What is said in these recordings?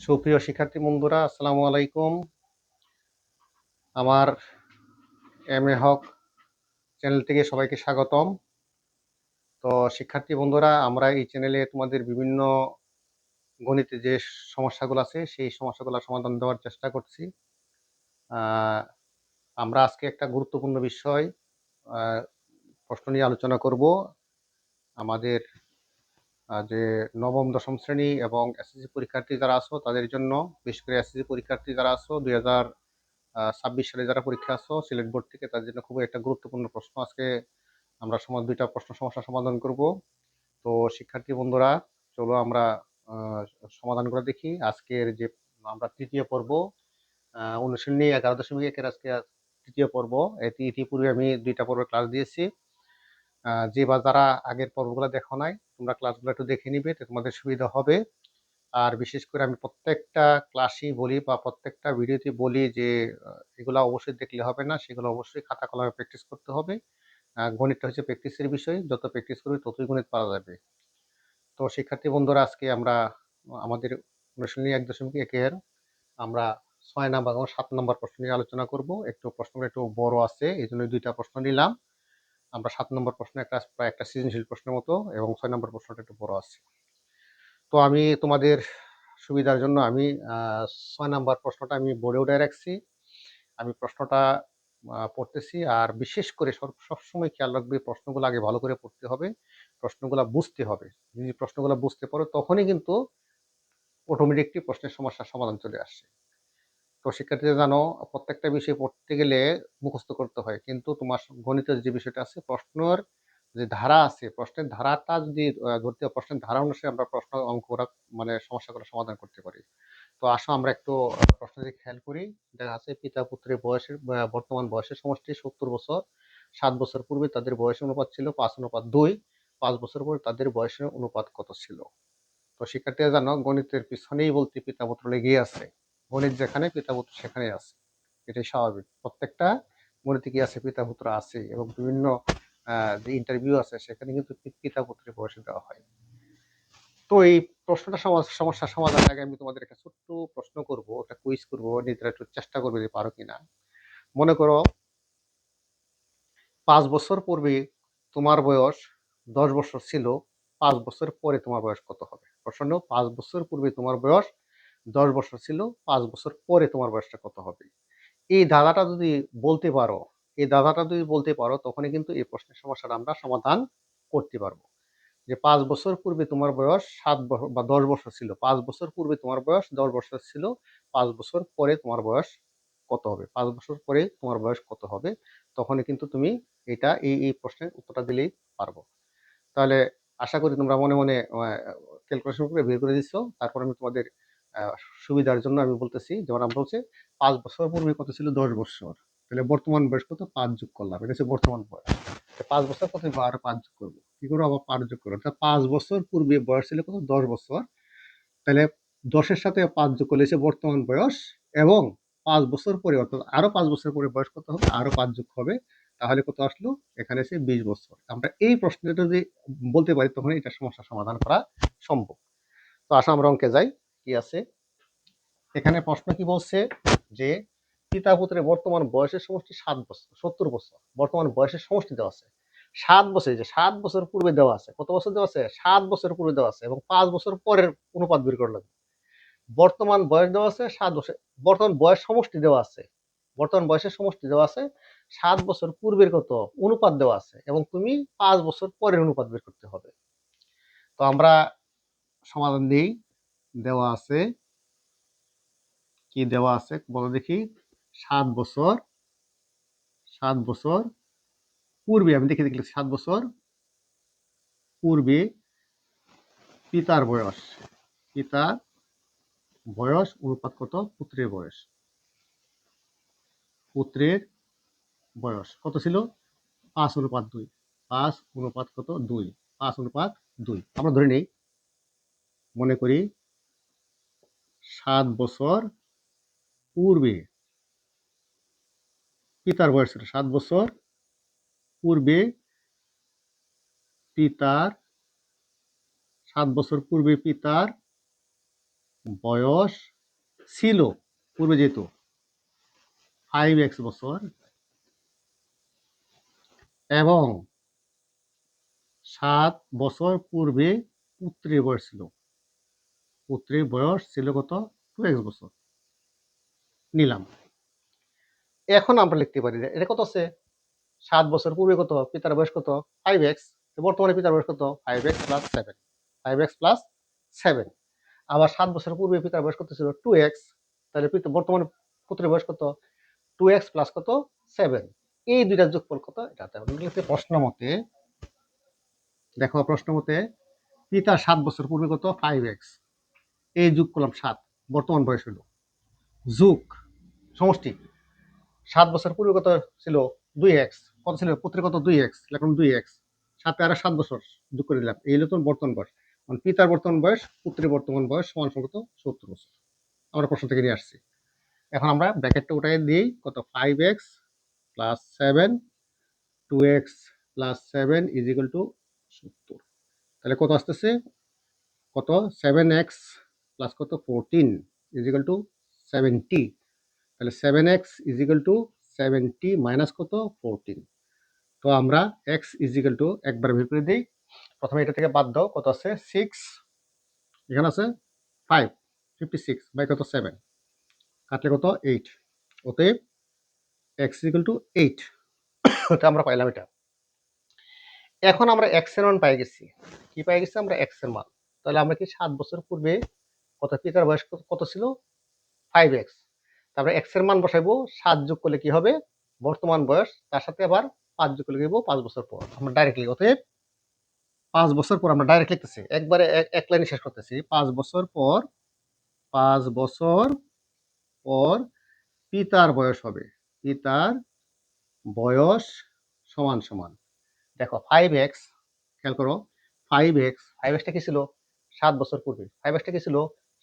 সুপ্রিয় শিক্ষার্থী বন্ধুরা, আসসালামু আলাইকুম। আমার এম এ হক চ্যানেল থেকে সবাইকে স্বাগতম। তো শিক্ষার্থী বন্ধুরা, আমরা এই চ্যানেলে তোমাদের বিভিন্ন গণিতে যে সমস্যাগুলো আছে সেই সমস্যাগুলোর সমাধান দেওয়ার চেষ্টা করছি। আমরা আজকে একটা গুরুত্বপূর্ণ বিষয় প্রশ্ন নিয়ে আলোচনা করব। আমাদের যে নবম দশম শ্রেণী এবং এসএসসি পরীক্ষার্থী যারা আছো তাদের জন্য, বিশেষ করে এসএসসি পরীক্ষার্থী যারা আছো 2026 সালে যারা পরীক্ষা আছো সিলেট বোর্ড থেকে, তাদের জন্য খুবই একটা গুরুত্বপূর্ণ প্রশ্ন আজকে আমরা দুইটা প্রশ্ন সমস্যার সমাধান করব। তো শিক্ষার্থী বন্ধুরা, চলো আমরা সমাধান করে দেখি। আজকের যে আমরা তৃতীয় পর্ব, অনুশীলনী 11.1-এর আজকে তৃতীয় পর্ব। ইতিপূর্বে আমি দুইটা পর্বে ক্লাস দিয়েছি। যে বা যারা আগের পর্বগুলো দেখো নাই, তোমরা ক্লাসগুলো একটু দেখে নিবে, তোমাদের সুবিধা হবে। আর বিশেষ করে আমি প্রত্যেকটা ক্লাসই বলি বা প্রত্যেকটা ভিডিওতে বলি যে এগুলো অবশ্যই দেখলে হবে না, সেগুলো অবশ্যই খাতা কলমে প্র্যাকটিস করতে হবে। গণিতটা হচ্ছে প্র্যাকটিসের বিষয়, যত প্র্যাকটিস করবে ততই গণিত পারা যাবে। তো শিক্ষার্থী বন্ধুরা, আজকে আমরা আমাদের অনুশীলনী 1.1-এর আমরা 6 নাম্বার এবং 7 নাম্বার প্রশ্ন নিয়ে আলোচনা করব। প্রশ্নগুলো একটু বড় আছে, এই জন্য দুইটা প্রশ্ন নিলাম। আমরা 7 নম্বর প্রশ্ন প্রায় একটা সৃজনশীল প্রশ্নের মতো, এবং 6 নম্বর প্রশ্নটা একটু বড় আছে। তো আমি তোমাদের সুবিধার জন্য আমি 6 নাম্বার প্রশ্নটা আমি বোর্ডে উঠায় রাখছি। আমি প্রশ্নটা পড়তেছি, আর বিশেষ করে সবসময় খেয়াল রাখবে প্রশ্নগুলো আগে ভালো করে পড়তে হবে, প্রশ্নগুলো বুঝতে হবে। যদি প্রশ্নগুলো বুঝতে পারো তখনই কিন্তু অটোমেটিকলি প্রশ্নের সমস্যার সমাধান চলে আসে। তো শিক্ষার্থীরা জানো, প্রত্যেকটা বিষয় পড়তে গেলে মুখস্থ করতে হয়, কিন্তু তোমার গণিতের যে বিষয়টা আছে, প্রশ্নের যে ধারা আছে, প্রশ্নের ধারাটা যদি ধরতে হয়, প্রশ্নের ধারা অনুসারে আমরা অঙ্কগুলো মানে সমস্যাগুলো সমাধান করতে পারি। তো আসো আমরা একটু প্রশ্ন দিয়ে খেয়াল করি। দেখা আছে পিতা পুত্রের বয়সের বর্তমান বয়সের সমষ্টি 70 বছর। 7 বছর পূর্বে তাদের বয়সের অনুপাত ছিল 5:2। 5 বছর পরে তাদের বয়সের অনুপাত কত ছিল? তো শিক্ষার্থীরা জানো, গণিতের পিছনেই বলতে পিতা পুত্র লেগেই আছে। গণিত যেখানে পিতা পুত্র সেখানেই আছে, এটাই স্বাভাবিক। প্রত্যেকটা গণিতে কি আছে? পিতা পুত্র আছে, এবং বিভিন্ন যে ইন্টারভিউ আছে সেখানে কিন্তু পিতা পুত্রের বয়স দেওয়া হয়। তো এই প্রশ্নটা সমস্যার সমাধানের আগে আমি তোমাদের একটা ছোট্ট প্রশ্ন করব, একটা কুইজ করবো, নিজেরা একটু চেষ্টা করবে যে পারো কিনা। মনে করো 5 বছর পূর্বে তোমার বয়স 10 বছর ছিল, 5 বছর পরে তোমার বয়স কত হবে? প্রশ্ন: 5 বছর পূর্বে তোমার বয়স 10 বছর ছিল, 5 বছর পরে তোমার বয়সটা কত হবে? এই ধাঁধাটা যদি বলতে পারো, তখনই কিন্তু এই প্রশ্নের সমস্যাটা আমরা সমাধান করতে পারবো। যে 5 বছর পূর্বে তোমার বয়স 7 বছর বা 10 বছর ছিল, 5 বছর পূর্বে তোমার বয়স 10 বছর ছিল, 5 বছর পরে তোমার বয়স কত হবে? 5 বছর পরে তোমার বয়স কত হবে? তখনই কিন্তু তুমি এটা এই প্রশ্নের উত্তরটা দিলেই পারবো। তাহলে আশা করি তোমরা মনে মনে ক্যালকুলেশন করে বের করে দিচ্ছ। তারপর আমি তোমাদের আহ, সুবিধার জন্য আমি বলতেছি, যেমন আমরা বলছি 5 বছর পূর্বে কত ছিল? 10 বছর। তাহলে বর্তমান বয়স কত? 5 যোগ করলাম, এটা হচ্ছে বর্তমান বয়স। 5 বছর কত? আরো 5 যোগ করবো। কি করবো? আবার 5 যোগ করবো। 5 বছর পূর্বে বয়স ছিল কত? 10 বছর। তাহলে 10-এর সাথে 5 যোগ করলে হচ্ছে বর্তমান বয়স, এবং 5 বছর পরে অর্থাৎ আরো 5 বছর পরে বয়স কত হবে? আরো 5 যোগ হবে। তাহলে কত আসলো? এখানে এসে 20 বছর। আমরা এই প্রশ্নটা যদি বলতে পারি তখন এটা সমস্যার সমাধান করা সম্ভব। তো আসো আমরা অঙ্কে যাই। কি আছে এখানে? প্রশ্ন কি বলছে যে পিতা পুত্রের বর্তমান বয়সের সমষ্টি 7 বছর, 70 বছর। বর্তমান বয়সের সমষ্টি দেওয়া আছে 7 বছর। যে 7 বছর পূর্বে দেওয়া আছে, কত বছর দেওয়া আছে? 7 বছর পূর্বে দেওয়া আছে, এবং 5 বছর পরের অনুপাত বের করা লাগবে। বর্তমান বয়স দেওয়া আছে 7 বছর, বর্তমান বয়স সমষ্টি দেওয়া আছে, বর্তমান বয়সের সমষ্টি দেওয়া আছে, 7 বছর পূর্বের কত অনুপাত দেওয়া আছে, এবং তুমি 5 বছর পরের অনুপাত বের করতে হবে। তো আমরা সমাধান দিই। দেওয়া আছে, কি দেওয়া আছে বলো দেখি? 7 বছর, 7 বছর পূর্বে, আমি দেখে দেখি 7 বছর পূর্বে পিতার বয়স, পিতার বয়স অনুপাত কত? পুত্রের বয়স, পুত্রের বয়স কত ছিল? 5:2। 5 অনুপাত কত? 2। 5:2 আমরা ধরে নেই, মনে করি 7 বছর পূর্বে পিতার বয়স ছিল, 7 বছর পূর্বে পিতার, 7 বছর পূর্বে পিতার বয়স ছিল পূর্বে যেহেতু 5x বছর এবং 7 বছর পূর্বে পুত্রের বয়স ছিল, পুত্রের বয়স ছিল কত 2x বছর নিলাম। এখন আমরা লিখতে পারি যে এটা কত আছে 7 বছর পূর্বে কত পিতার বয়স কত 5x, বর্তমানে পিতার বয়স কত 5x প্লাস 7, 5x প্লাস 7। আবার 7 বছর পূর্বে পিতার বয়স কত ছিল 2x, তাহলে বর্তমানে পুত্রের বয়স কত 2x প্লাস কত 7। এই দুইটার যোগফল কত এটা প্রশ্ন মতে, দেখো প্রশ্ন মতে পিতার 7 বছর পূর্বে কত 5x, এই যোগ করলাম 7, বর্তমান বয়স হলো যোগ সমষ্টি 7 বছর পূর্বে কত ছিল 2x, কত ছিল পুত্রের কত 2x, এখন 2x সাথে আরো 7 বছর যোগ করে দিলাম, এই হলো বর্তমান বয়স। মানে পিতার বর্তমান বয়স পুত্রের বর্তমান বয়স সমান সমান কত 70 বছর। আমরা প্রশ্ন থেকে নিয়ে আসছি। এখন আমরা ব্র্যাকেটটা উঠাই দিই, কত 5x plus 7, 2x plus 7 is equal two 70। তাহলে কত আসতেছে, কত 7x প্লাস কত 14 ইজ ইকুয়াল টু 70। তাহলে 7x is equal two 70 minus কত 14। তো আমরা x ইজ ইকুয়াল টু একবার বের করে দিই। প্রথমে এটা থেকে বাদ দাও, কত আছে 6, এখানে আছে 5, 56 বাই কত 7, কাটলে কত 8। অতএব x ইজ ইকুয়াল টু 8। তো আমরা পাইলাম এটা। এখন আমরা x এর মান পাই গেছি, কি পাই গেছি আমরা x এর মান। তাহলে আমরা কি 7 বছর পূর্বে কত পিতার বয়স কত ছিল 5x, তারপরে x এর মান বসাইবো, 7 যোগ করলে কি হবে বর্তমান বয়স, তার সাথে আবার 5 যোগ করলে কি হবে 5 বছর পর। আমরা ডাইরেক্টলি অতএব 5 বছর পর আমরা ডাইরেক্ট লিখতেছি, একবারে এক লাইনে শেষ করতেছি। 5 বছর পর, 5 বছর পর পিতার বয়স হবে, পিতার বয়স সমান সমান, দেখো 5x, খেয়াল করো 5x, 5xটা কি ছিল 7 বছর পূর্বে, 5xটা কি ছিল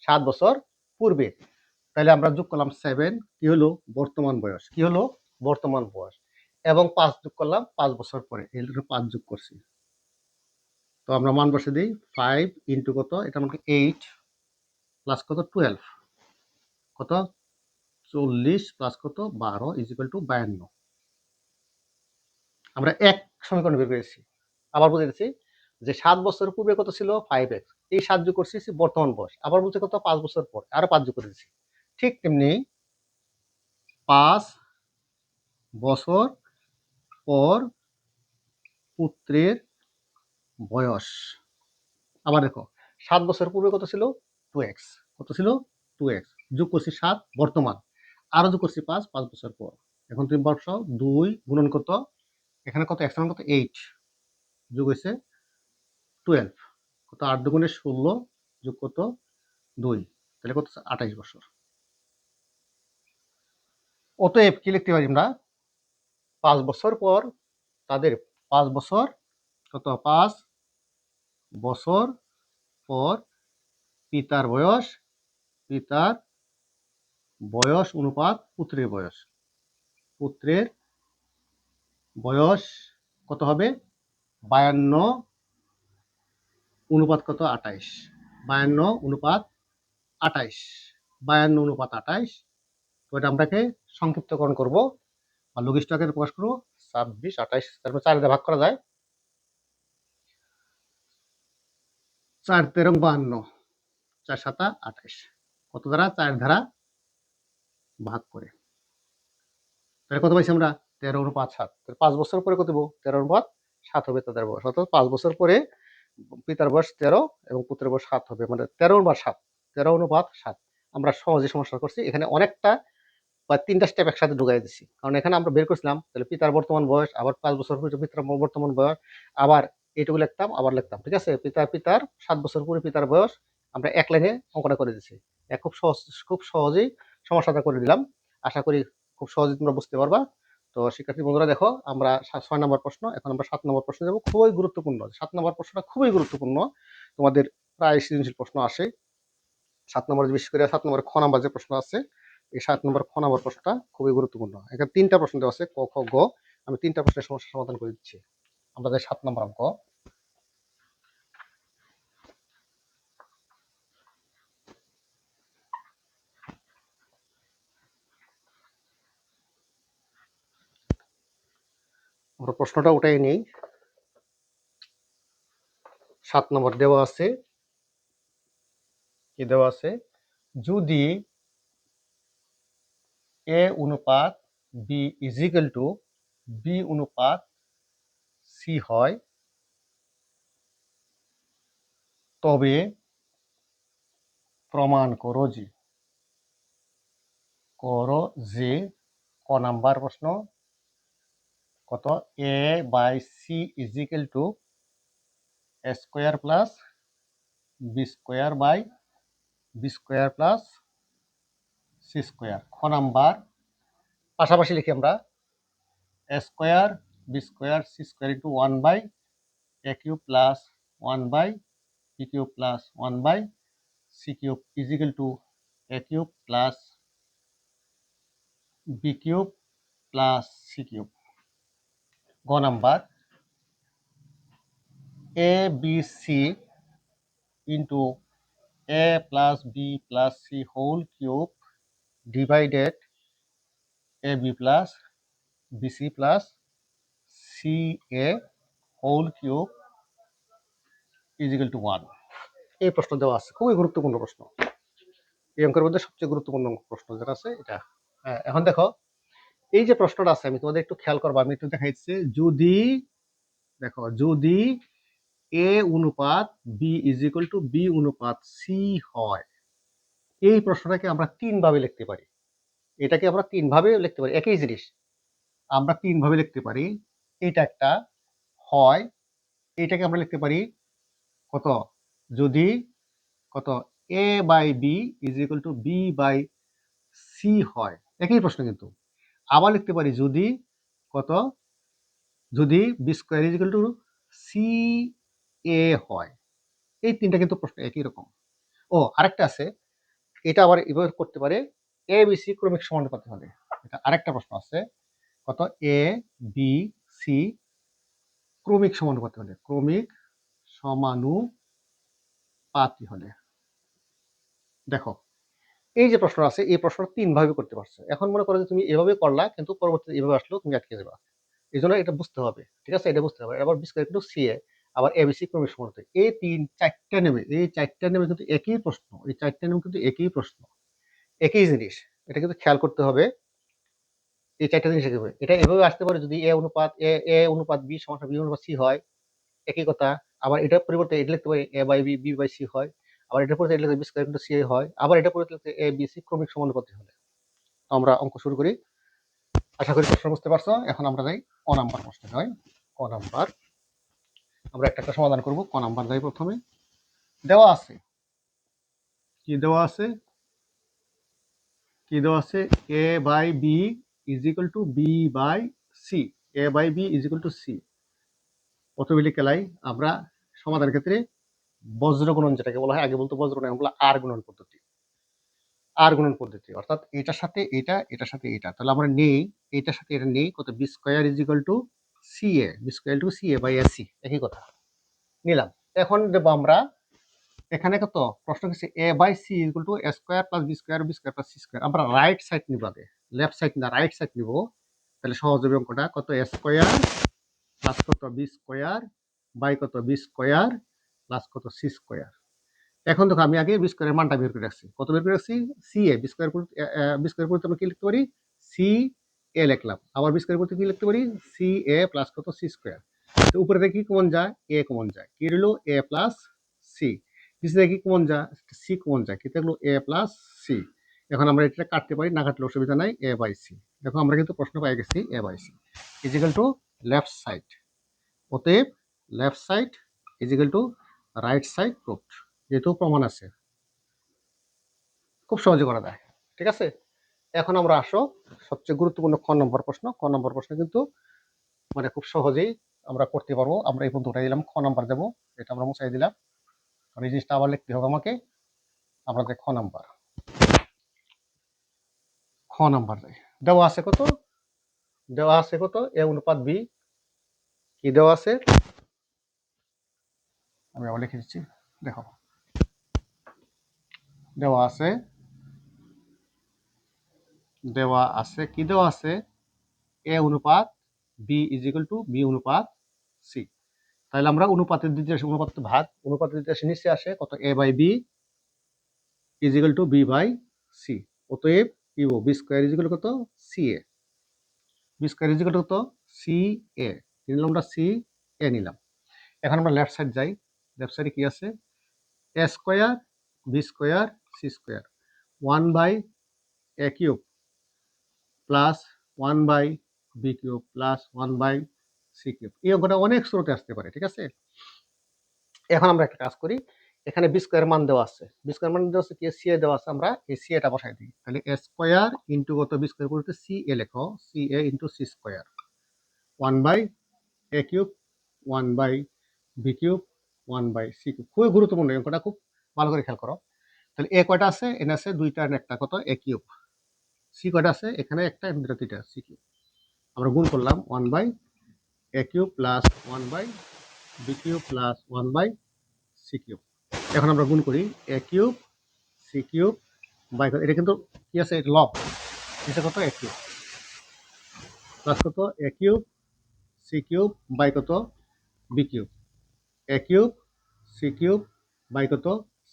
7 বছর পূর্বে। তাহলে আমরা যোগ করলাম 7, কি হলো বর্তমান বয়স, কি হলো বর্তমান বয়স, এবং 5 যোগ করলাম 5 বছর পরে, এই 5 যোগ করছি। তো আমরা মান বসে দিই, 5 ইন্টু কত, এটা আমাকে 8 প্লাস কত 12, কত 40 প্লাস কত 12 ইজ ইকুয়াল টু 52। আমরা এক সমীকরণ বের করেছি। আবার বলে দিচ্ছি যে 7 বছর পূর্বে কত ছিল 5x, এই 7 যোগ করছি বর্তমান বয়স, আবার বলছে কত 5 বছর পর, আরো 5 যোগ করে দিচ্ছি। ঠিক তেমনি 5 বছর পর পুত্রের বয়স। আবার দেখো 7 বছর পূর্বে কত ছিল 2x, কত ছিল 2x, যোগ করছি 7 বর্তমান, আরো যোগ করছি 5, 5 বছর পর। এখন তুমি বসাও 2 গুণন কত, এখানে কত x সমান কত 8, যোগ হয়েছে 12, কত 8 দুগুণে 16, যোগ কত 2, তাহলে কত 28 বছর। অতএব কি লিখতে পারি আমরা, 5 বছর পর তাদের 5 বছর, কত 5 বছর পর পিতার বয়স, পিতার বয়স অনুপাত পুত্রের বয়স, পুত্রের বয়স কত হবে 52 অনুপাত কত 28, 52 অনুপাত 28, 52 অনুপাত 28। তো এটা আমরাকে সংক্ষিপ্তকরণ করব বা লঘিষ্ঠ আকারে প্রকাশ করবো 26, 28, তারপর 4 দিয়ে ভাগ করা যায়, 4 13 52, 4 7 28, কত দ্বারা 4 দ্বারা ভাগ করে, তাহলে কত পাইছি আমরা 13 অনুপাত 7। 5 বছর পরে কত দেবো 13 অনুপাত 7 হবে তাদের বয়স, অর্থাৎ 5 বছর পরে পিতার বয়স 13 এবং পুত্রের বয়স 7 হবে, মানে 13 অনুপাত 7, 13 অনুপাত 7। আমরা সহজে সমস্যা করছি, এখানে অনেকটা বা 3টা স্টেপ একসাথে ঢুকাই দিচ্ছি, কারণ এখানে আমরা বের করছিলাম তাহলে পিতার বর্তমান বয়স, আবার 5 বছর পরে পিতার বর্তমান বয়স, আবার এইটুকু লিখতাম আবার লিখতাম, ঠিক আছে। পিতার 7 বছর পরে পিতার বয়স, আমরা এক লাইনে অঙ্কটা করে দিচ্ছি। খুব সহজেই সমস্যাটা করে দিলাম। আশা করি খুব সহজেই তোমরা বুঝতে পারবা। তো শিক্ষার্থী বন্ধুরা দেখো, আমরা 6 নম্বর প্রশ্ন, এখন আমরা 7 নম্বর প্রশ্ন যাবো। খুবই গুরুত্বপূর্ণ 7 নম্বর প্রশ্নটা, খুবই গুরুত্বপূর্ণ। তোমাদের প্রায় সৃজনশীল প্রশ্ন আসে 7 নম্বরে, বিশেষ করে 7 নম্বরে খ নাম্বার যে প্রশ্ন আছে, এই 7 নম্বর খ নম্বর প্রশ্নটা খুবই গুরুত্বপূর্ণ। এখানে 3টা প্রশ্ন দেওয়া আছে ক খ গ, আমি 3টা প্রশ্নের সমস্যা সমাধান করে দিচ্ছি। আমরা যাই 7 নম্বর অঙ্ক। আমরা প্রশ্নটা উঠাই নেই। 7 নম্বর দেওয়া আছে, কি দেওয়া আছে, যদি এ অনুপাত B is equal to B অনুপাত সি হয়, তবে প্রমাণ করো যে ক নাম্বার প্রশ্ন, কত, A by C is equal to A square plus B square by B square plus C square. খ নাম্বার পাশাপাশি লিখি আমরা, A square B square C square into 1 by A cube plus 1 by B cube plus 1 by C cube is equal to A cube plus B cube plus C cube. গ number, A B C into A plus B plus C whole cube divided A B plus B C plus C A whole cube is equal to 1। এই প্রশ্ন দেওয়া আছে, খুবই গুরুত্বপূর্ণ প্রশ্ন। এই অঙ্কের মধ্যে সবচেয়ে গুরুত্বপূর্ণ প্রশ্ন যেটা আছে এটা। এখন দেখো, এই যে প্রশ্নটা আছে, আমি তোমাদের একটু খেয়াল করবো, আমি একটু দেখাইছি, যদি দেখো, যদি এ অনুপাত B is equal to B অনুপাত সি হয়, এই প্রশ্নটাকে আমরা 3 ভাবে লিখতে পারি। এটাকে আমরা 3 ভাবে লিখতে পারি, একই জিনিস আমরা 3 ভাবে লিখতে পারি। এটা একটা হয়, এটাকে আমরা লিখতে পারি কত, যদি কত, A by B is equal to B by C হয়, একই প্রশ্ন কিন্তু। আবার লিখতে পারি যদি কত, যদি B square is equal to C A হয়। এই তিনটা কিন্তু প্রশ্ন একই রকম। ও আরেকটা আছে, এটা আবার এভাবে করতে পারে, এ বি সি ক্রমিক সমানুপাতি হলে। এটা আরেকটা প্রশ্ন আছে, কত, এ বি সি ক্রমিক সমানুপাতি হলে, ক্রমিক সমানুপাতি হলে। দেখো, এই যে প্রশ্ন আছে, এই প্রশ্ন 3 ভাবে করতে পারছো। এখন মনে করো যে তুমি এভাবে করলা, কিন্তু পরবর্তীতে এভাবে আসলেও তুমি আটকে যাবা। এই জন্য এটা বুঝতে হবে, ঠিক আছে, এটা বুঝতে হবে। আবার বি স্কয়ার কিন্তু সি এ, আবার এবিসি ক্রমিক সমানুপাতি, এই 4টা নেমে, এই 4টা নেমে কিন্তু একই প্রশ্ন, এই 4টা নেমে কিন্তু একই প্রশ্ন, একই জিনিস। এটা কিন্তু খেয়াল করতে হবে, এই 4টা জিনিস একই হবে। এটা এভাবে আসতে পারে, যদি এ অনুপাত বি সমান বি অনুপাত সি হয়, একই কথা। আবার এটার পরিবর্তে এটা লিখতে পারি A by B B by C হয়, আবার এটার পরিবর্তে এটা লিখতে বি স্কয়ার কিন্তু সি হয়, আবার এটার পরিবর্তে লিখতে এ বি সি ক্রমিক সমানুপাতি হলে। আমরা অঙ্ক শুরু করি। আশা করি প্রশ্ন বুঝতে পারছো। এখন আমরা যাই ক নাম্বার প্রশ্নে যাই। ক নাম্বার আমরা একটা একটা সমাধান করব। ক নাম্বার যাই প্রথমে। দেওয়া আছে, কি দেওয়া আছে, কি দেওয়া আছে, A by B is equal to B by C, A by B is equal to C. Automatic কেলাই আমরা সমাধানের ক্ষেত্রে বজ্র গুণন যেটাকে বলা হয়, আগে বলতো বজ্র গুণন, এগুলো আর গুণন পদ্ধতি, আর গুণন পদ্ধতি, অর্থাৎ এটার সাথে এটা, এটার সাথে এটা। তাহলে আমরা নেই, এটার সাথে এটা নেই, কত, B square is equal to C A, b square to C A by a c, একই কথা নিলাম। এখন দেবো আমরা এখানে কত, প্রশ্ন হচ্ছে A by C equal to A square plus B square plus C square. আমরা রাইট সাইড নিব আগে, লেফট সাইড না রাইট সাইড নিব। তাহলে সহজ হবে অঙ্কটা, কত, এ স্কয়ার প্লাস কত বি স্কয়ার বাই কত বি স্কয়ার প্লাস কত সি স্কয়ার। এখন দেখো, আমি আগে বি স্কয়ারের মানটা বের করে রাখছি, কত বের করে রাখছি, সি এ, বি স্কয়ার করতে আমরা কি লিখতে পারি, সি এ লিখলাম। আবার বি স্কয়ার করতে কি লিখতে পারি, সি এ প্লাস কত সি স্কয়ার। তো উপরে থেকে কি কমন যায়, এ কমন যায়, কি রইলো এ প্লাস সি। নিচে থেকে কি কমন যায়, সি কমন যায়, কি থাকলো এ প্লাস সি। এখন আমরা এটা কাটতে পারি, না কাটলে অসুবিধা নাই, এ বাই সি। দেখো আমরা কিন্তু প্রশ্ন পাই গেছি, A by C is equal to left side. অতএব left side is equal to right side proved, যেহেতু প্রমাণ আছে, খুব সহজে করা যায়, ঠিক আছে। এখন আমরা আসো সবচেয়ে গুরুত্বপূর্ণ ক নম্বর প্রশ্ন। ক নম্বর প্রশ্ন কিন্তু মানে খুব সহজেই আমরা করতে পারবো। আমরা এই পর্যন্ত উঠাই দিলাম, খ নাম্বার দেবো, এটা আমরা মুছাই দিলাম, কারণ এই জিনিসটা আবার লিখতে হবে আমাকে। আমরা দেখ খ নাম্বার, খ নাম্বার দেওয়া আছে কত, দেওয়া আছে কত, এ অনুপাত বি, কি দেওয়া আছে, আমি আবার লিখে দিচ্ছি, দেখো দেওয়া আছে, দেওয়া আছে, কি দেওয়া আছে, এ অনুপাত B is equal to B অনুপাত সি। তাহলে আমরা অনুপাতের দিতে আসি, অনুপাত ভাগ, অনুপাতের দিতে আসি নিচে আসে কত A by B is equal to B by C. অতএব ইউ বি স্কোয়ার ইজ ইকুয়াল কত C A, B square is equal কত সি এ, নিলাম আমরা সি এ নিলাম। এখন আমরা লেফট সাইড যাই, লেফট সাইডে কি আছে A square B square C square 1/a cube plus 1/b cube plus 1/c cube. এই অঙ্কটা অনেক স্রোতে আসতে পারে, ঠিক আছে। এখন আমরা একটা কাজ করি, এখানে বি স্কোয়ার মান দেওয়া আছে, বি স্কোয়ার মান দেওয়া আছে কি সি এ দেওয়া আছে, আমরা এই সি এটা বসাই দিই। তাহলে এ স্কোয়ার ইন্টু কত বি স্কোয়ার করতে সি এ লেখো, C A into C square 1/a cube 1/b cube 1/c cube. খুবই গুরুত্বপূর্ণ এই অঙ্কটা, খুব ভালো করে খেয়াল করো। তাহলে এ কয়টা আছে, এনে আছে দুইটা, একটা কত এ কিউব, সি কয়টা আছে এখানে একটা, দুইটা দুইটা সি কিউব। আমরা গুণ করলাম 1/a cube plus 1/b cube plus 1/c cube. এখন আমরা গুণ করি এ কিউব সি কিউব বাই, এটা কিন্তু কি আছে লব, এটা কত এ কিউব প্লাস কত এ কিউব সি কিউব বাই কত B cube, a cube c cube by কত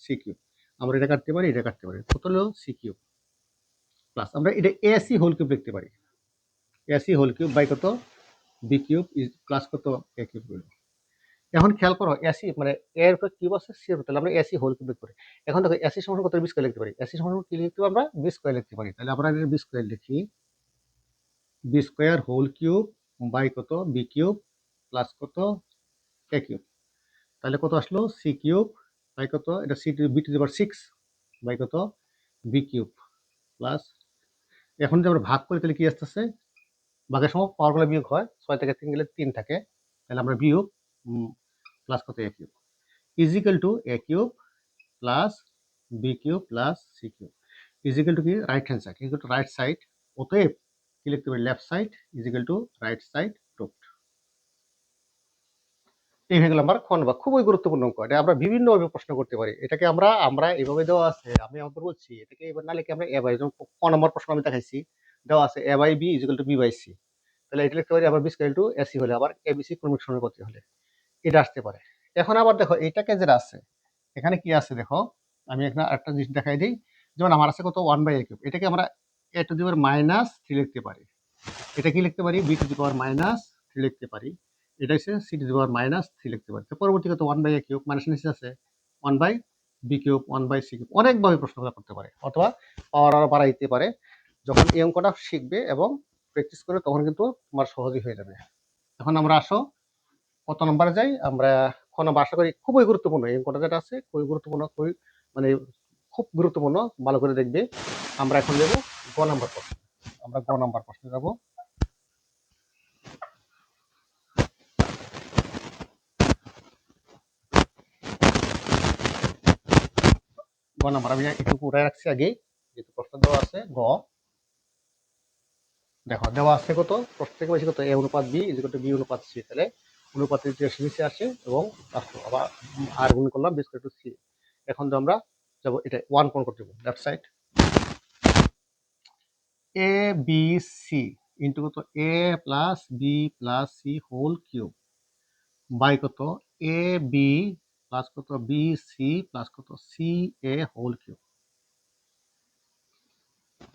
সি কিউব। আমরা এটা কাটতে পারি, এটা কাটতে পারি, কত হলো সি কিউব প্লাস আমরা এটা এ সি হোল কিউব লিখতে পারি, a c whole cube by কত বি কিউব প্লাস কত এ কিউব। এখন খেয়াল করো এসি মানে এর উপর কিউব আছে সি এর উপর, তাহলে আমরা এসি হোল কিউব লিখতে পারি। এখন দেখো এসি সমান কত বি স্কয়ার লিখতে পারি, এসি সমান কি লিখতে পারি আমরা বি স্কয়ার লিখতে পারি। তাহলে আমরা বি স্কয়ার লিখি, b square whole cube by কত বি কিউব প্লাস কত এ কিউব। তাহলে কত আসলো সি কিউব বাই কত, এটা c to b to the power 6 by কত বি কিউব প্লাস, এখন যদি আমরা ভাগ করি তাহলে কি আসতেছে, ভাগের সময় পাওয়ারগুলো বিয়োগ হয়, 6 থেকে 3 গেলে 3 থাকে, তাহলে আমরা বিয়োগ প্লাস কত এ cube is equal to A cube plus B cube plus C cube is equal to কি right hand side, equal to right side. অতএব কি লিখতে পারি left side is equal to right side root. এই হয়ে গেল আমার খ নম্বর, খুবই গুরুত্বপূর্ণ অঙ্ক। এটা আমরা বিভিন্ন ভাবে প্রশ্ন করতে পারি, এটাকে আমরা আমরা এইভাবে দেওয়া আছে, আমি আমাদের বলছি এটাকে এবার না লিখে আমরা এ বাই, যেমন ক নম্বর প্রশ্ন আমি দেখাইছি, দেওয়া আছে A by B is equal to B by C, তাহলে এটা লিখতে পারি আবার বি স্কয়ার টু এসি হলে, আবার এবিসি ক্রমিক সমানুপাতি হলে এটা আসতে পারে। এখন আবার দেখো এইটাকে যেটা আছে এখানে কি আছে দেখো, আমি এখানে একটা জিনিস দেখাই দিই, যেমন আমার আছে কত 1/a কিউব, এটাকে আমরা a to the power minus 3 লিখতে পারি, এটা কি লিখতে পারি b to the power minus 3 লিখতে পারি, এটা হচ্ছে c to the power minus 3 লিখতে পারি। তো পরবর্তী কত 1/a কিউব মাইনাস নিচে আছে 1/b কিউব 1/c কিউব, অনেকভাবে প্রশ্নগুলো করতে পারে, অথবা পাওয়ার আরো বাড়াইতে পারে। যখন এই অঙ্কটা শিখবে এবং প্র্যাকটিস করবে তখন কিন্তু তোমার সহজই হয়ে যাবে। এখন আমরা আসো কত নম্বরে যাই, আমরা খ নম্বর, আশা করি খুবই গুরুত্বপূর্ণ এই অঙ্কটা যেটা আছে, খুবই গুরুত্বপূর্ণ, খুবই মানে খুব গুরুত্বপূর্ণ, ভালো করে দেখবে। আমরা এখন যাবো গ নম্বর প্রশ্ন, আমরা গ নম্বর প্রশ্নে যাবো। গ নম্বর আমি একটু উঠায় রাখছি আগে, যেহেতু প্রশ্ন দেওয়া আছে গ, দেখো দেওয়া আছে কত প্রশ্ন থেকে বেশি কত এ অনুপাত B is equal to B অনুপাত সি, তাহলে অনুপাতের যে নিচে আসে এবং আসলো আবার আর গুণ করলাম বি স্কয়ার টু সি। এখন তো আমরা যাবো এটা 1 কোণ করতে হবে left side, A B C into কত A plus B plus C whole cube by কত এ বি প্লাস কত বি সি প্লাস কত সি এ হোল কিউব।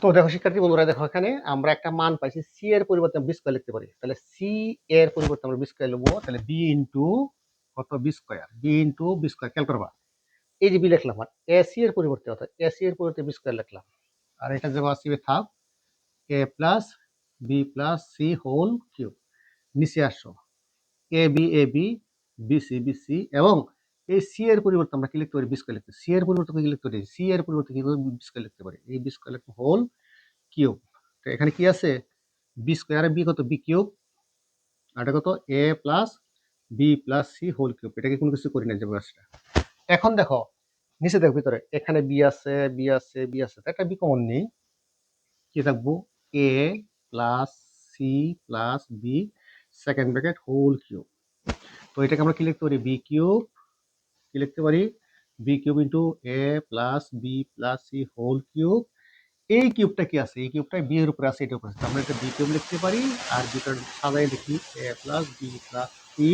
তো দেখো শিক্ষার্থী বন্ধুরা, দেখো এখানে আমরা একটা মান পাইছি, সি এর পরিবর্তে বি স্কয়ার লিখতে পারি, তাহলে সি এর পরিবর্তে আমরা বি স্কয়ার লিখবো, তাহলে বি ইন্টু কত B square, b into b square খেয়াল করবা, এই যে বি লিখলাম, আর এ সি এর পরিবর্তে অর্থাৎ এ সি এর পরিবর্তে বি স্কয়ার লিখলাম, আর এটা যে আসবে থাক A plus B plus C whole cube, নিচে আসো A B B C B C, এবং এই সি এর পরিবর্তে আমরা কি লিখতে পারি বি স্কয়ার লিখতে, সি এর পরিবর্তে কি লিখতে পারি, সি এর পরিবর্তে কি বি স্কয়ার লিখতে পারি, এই বি স্কয়ার লিখতে হোল কিউব। তো এখানে কি আছে বি স্কয়ারে বি কত বি কিউব, আর এটা কত A plus B plus C whole cube, এটাকে কোনো কিছু করি না যে বয়সটা। এখন দেখো নিচে দেখো ভিতরে এখানে বি আছে বি আছে বি আছে, একটা বি কমন নেই, কি থাকবো A plus C plus B second bracket whole cube. তো এটাকে আমরা কি লিখতে পারি বি কিউব, কি লিখতে পারি B cube into A plus B plus C whole cube এই কিউবটা কি আছে, এই কিউবটা বি এর উপরে আছে, এটার উপরে আছে। আমরা একটা বি কিউব লিখতে পারি, আর দুটো সাজাই লিখি A plus B plus C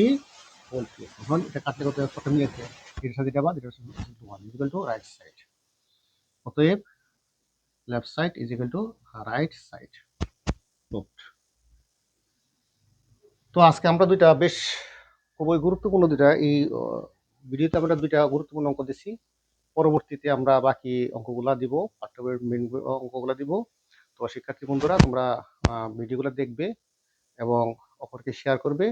whole cube. এখন এটা কাটলে কত কত মিলেছে, এটার সাথে এটা বাদ, এটার সাথে one equal to right side. অতএব left side is equal to right side. তো আজকে আমরা দুইটা বেশ খুবই গুরুত্বপূর্ণ দুইটা এই ভিডিওতে আমরা দুইটা গুরুত্বপূর্ণ অঙ্ক দিছি। পরবর্তীতে আমরা বাকি অঙ্কগুলা দিব, পাঠ্যবইয়ের মেন অঙ্কগুলা দিব। তো শিক্ষার্থী বন্ধুরা, তোমরা ভিডিওগুলো দেখবে এবং অপরকে শেয়ার করবে,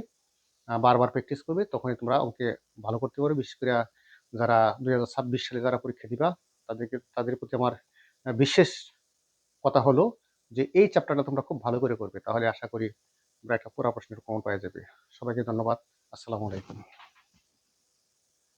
বারবার প্র্যাকটিস করবে, তখনই তোমরা অঙ্কে ভালো করতে পারবে। বিশেষ করে যারা 2026 সালে যারা পরীক্ষা দিবা, তাদের প্রতি আমার বিশেষ কথা হলো যে এই চ্যাপ্টারটা তোমরা খুব ভালো করে করবে, তাহলে আশা করি তোমরা একটা পুরা প্রশ্নের কমন পাওয়া যাবে। সবাইকে ধন্যবাদ। আসসালামু আলাইকুম।